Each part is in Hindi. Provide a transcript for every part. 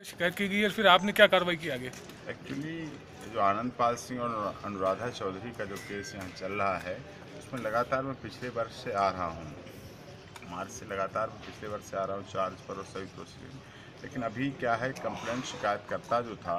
शिकायत की गई है, फिर आपने क्या कार्रवाई की आगे? एक्चुअली जो आनंदपाल सिंह और अनुराधा चौधरी का जो केस यहाँ चल रहा है, उसमें लगातार मैं पिछले वर्ष से आ रहा हूँ। मार्च से लगातार मैं पिछले वर्ष से आ रहा हूँ चार्ज पर और सभी प्रोसीडिंग। लेकिन अभी क्या है, कंप्लेंट शिकायतकर्ता जो था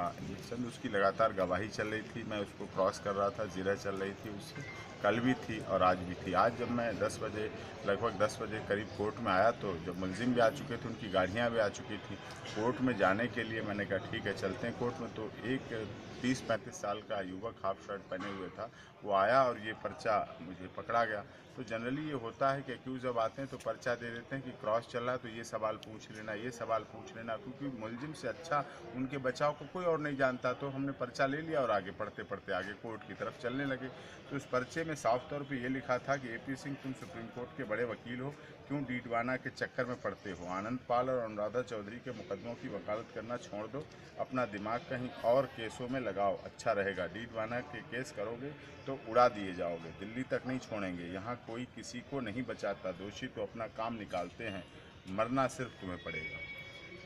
चंद, उसकी लगातार गवाही चल रही थी। मैं उसको क्रॉस कर रहा था, जिरह चल रही थी उससे, कल भी थी और आज भी थी। आज जब मैं 10 बजे, लगभग 10 बजे करीब कोर्ट में आया, तो जब मुलजिम भी आ चुके थे, उनकी गाड़ियाँ भी आ चुकी थी कोर्ट में जाने के लिए, मैंने कहा ठीक है चलते हैं कोर्ट में। तो एक 30-35 साल का युवक हाफ शर्ट पहने हुए था, वो आया और ये पर्चा मुझे पकड़ा गया। तो जनरली ये होता है कि एक्यूज जब आते हैं तो पर्चा दे देते हैं कि क्रॉस चल रहा है, तो ये सवाल पूछ लेना, ये सवाल पूछ लेना, क्योंकि मुलजिम से अच्छा उनके बचाव को कोई और नहीं जानता। तो हमने पर्चा ले लिया और आगे पढ़ते पढ़ते आगे कोर्ट की तरफ चलने लगे। तो उस पर्चे में साफ तौर पे ये लिखा था कि एपी सिंह, तुम सुप्रीम कोर्ट के बड़े वकील हो, क्यों डीडवाना के चक्कर में पड़ते हो? आनंद पाल और अनुराधा चौधरी के मुकदमों की वकालत करना छोड़ दो, अपना दिमाग कहीं और केसों में लगाओ, अच्छा रहेगा। डीडवाना के केस करोगे तो उड़ा दिए जाओगे, दिल्ली तक नहीं छोड़ेंगे। यहाँ कोई किसी को नहीं बचाता, दोषी तो अपना काम निकालते हैं, मरना सिर्फ तुम्हें पड़ेगा।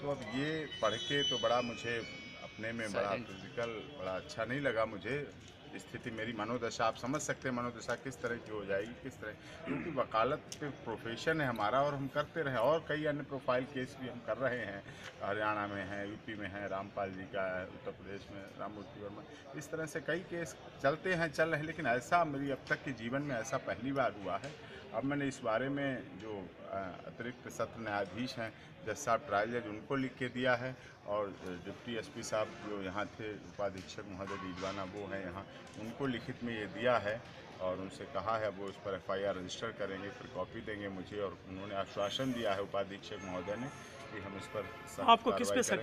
तो अब ये पढ़ के तो बड़ा मुझे अपने में बड़ा फिजिकल बड़ा अच्छा नहीं लगा मुझे। स्थिति मेरी मनोदशा आप समझ सकते हैं, मनोदशा किस तरह की हो जाएगी, किस तरह, क्योंकि वकालत पे प्रोफेशन है हमारा और हम करते रहे। और कई अन्य प्रोफाइल केस भी हम कर रहे हैं, हरियाणा में है, यूपी में है, रामपाल जी का है, उत्तर प्रदेश में राममूर्ति वर्मा, इस तरह से कई केस चलते हैं, चल रहे हैं। लेकिन ऐसा मेरी अब तक के जीवन में ऐसा पहली बार हुआ है। अब मैंने इस बारे में जो अतिरिक्त सत्र न्यायाधीश हैं, जज साहब, ट्रायल जज, उनको लिख के दिया है। और डिप्टी एसपी साहब जो यहाँ थे, उपाधीक्षक महोदय डीडवाना, वो हैं यहाँ, उनको लिखित में ये दिया है और उनसे कहा है वो इस पर एफआईआर रजिस्टर करेंगे, फिर कॉपी देंगे मुझे। और उन्होंने आश्वासन दिया है उपाधीक्षक महोदय ने कि हम इस पर सख्त आपको किस कार्रवाई पे करें।